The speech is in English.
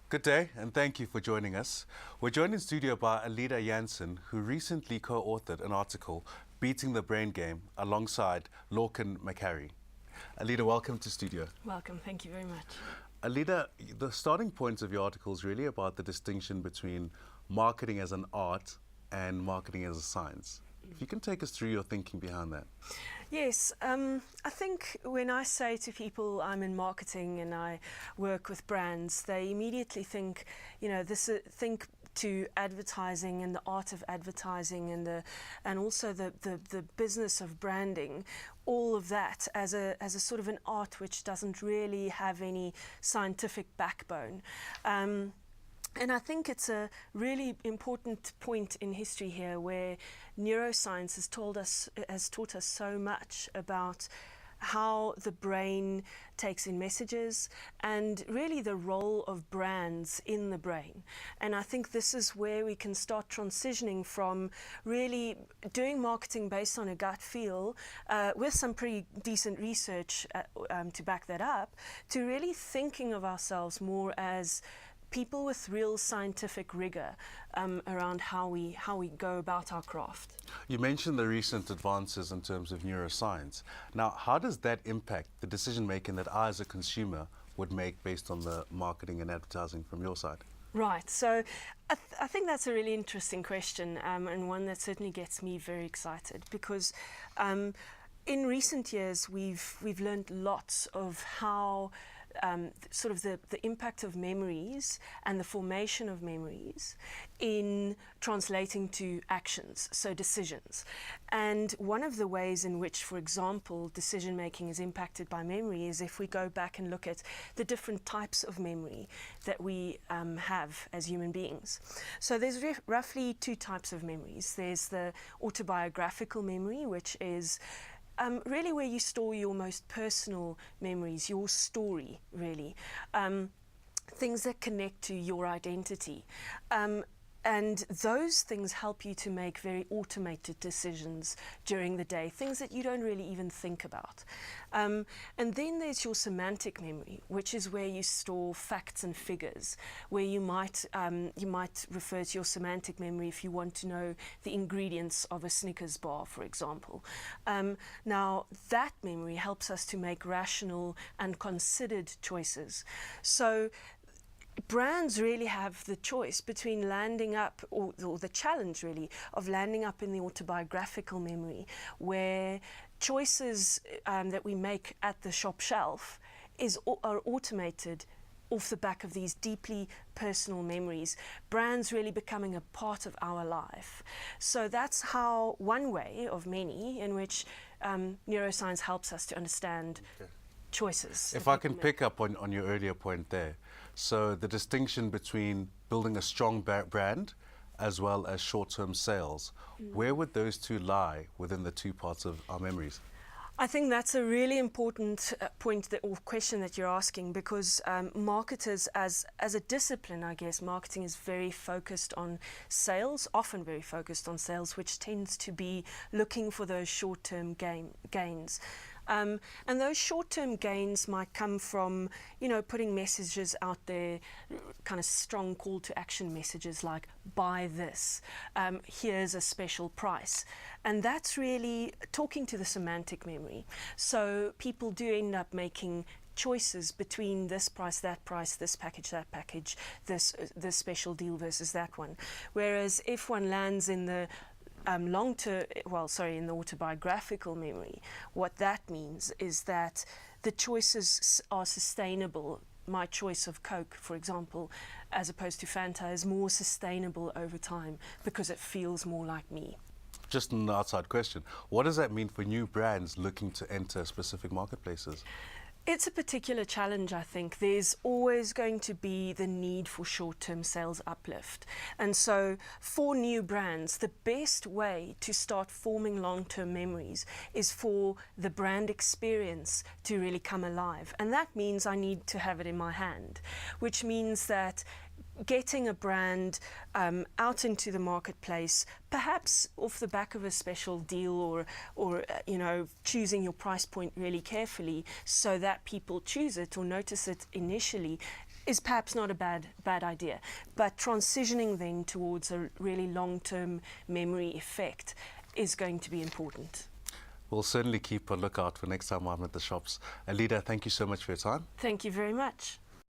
Good day, and thank you for joining us. We're joined in studio by Alida Jansen, who recently co-authored an article, Beating the Brain Game, alongside Lorcan McCarry. Alida, welcome to studio. Welcome, thank you very much. Alida, the starting points of your article is really about the distinction between marketing as an art and marketing as a science. If you can take us through your thinking behind that. Yes, I think when I say to people I'm in marketing and I work with brands, they immediately think, think to advertising and the art of advertising and also the business of branding, all of that as a sort of an art which doesn't really have any scientific backbone. And I think it's a really important point in history here where neuroscience has taught us so much about how the brain takes in messages and really the role of brands in the brain. And I think this is where we can start transitioning from really doing marketing based on a gut feel with some pretty decent research to back that up, to really thinking of ourselves more as people with real scientific rigor around how we go about our craft. You mentioned the recent advances in terms of neuroscience. Now, how does that impact the decision making that I as a consumer would make based on the marketing and advertising from your side? Right, so I think that's a really interesting question and one that certainly gets me very excited because in recent years we've learned lots of how sort of the impact of memories and the formation of memories in translating to actions, so decisions. And one of the ways in which, for example, decision making is impacted by memory is if we go back and look at the different types of memory that we have as human beings. So there's roughly two types of memories. There's the autobiographical memory, which is really where you store your most personal memories, your story, really. Things that connect to your identity. And those things help you to make very automated decisions during the day, things that you don't really even think about. And then there's your semantic memory, which is where you store facts and figures, where you might refer to your semantic memory if you want to know the ingredients of a Snickers bar, for example. Now, that memory helps us to make rational and considered choices. So brands really have the choice between landing up, or the challenge really, of landing up in the autobiographical memory, where choices that we make at the shop shelf are automated off the back of these deeply personal memories, brands really becoming a part of our life. So that's how one way of many in which neuroscience helps us to understand choices. If I can pick up on your earlier point there, so the distinction between building a strong brand as well as short-term sales, where would those two lie within the two parts of our memories? I think that's a really important point or question that you're asking, because marketers as a discipline, I guess, marketing is very focused on sales, often very focused on sales, which tends to be looking for those short-term gains. And those short-term gains might come from, putting messages out there, kind of strong call to action messages like, buy this, here's a special price. And that's really talking to the semantic memory. So people do end up making choices between this price, this package, that package, this special deal versus that one. Whereas if one lands in the in the autobiographical memory, what that means is that the choices are sustainable. My choice of Coke, for example, as opposed to Fanta, is more sustainable over time because it feels more like me. Just an outside question, what does that mean for new brands looking to enter specific marketplaces? It's a particular challenge, I think. There's always going to be the need for short-term sales uplift. And so for new brands, the best way to start forming long-term memories is for the brand experience to really come alive. And that means I need to have it in my hand, which means that getting a brand out into the marketplace, perhaps off the back of a special deal, or choosing your price point really carefully so that people choose it or notice it initially, is perhaps not a bad idea, but transitioning then towards a really long-term memory effect is going to be important. We'll certainly keep a lookout for next time I'm at the shops. Alida, thank you so much for your time. Thank you very much.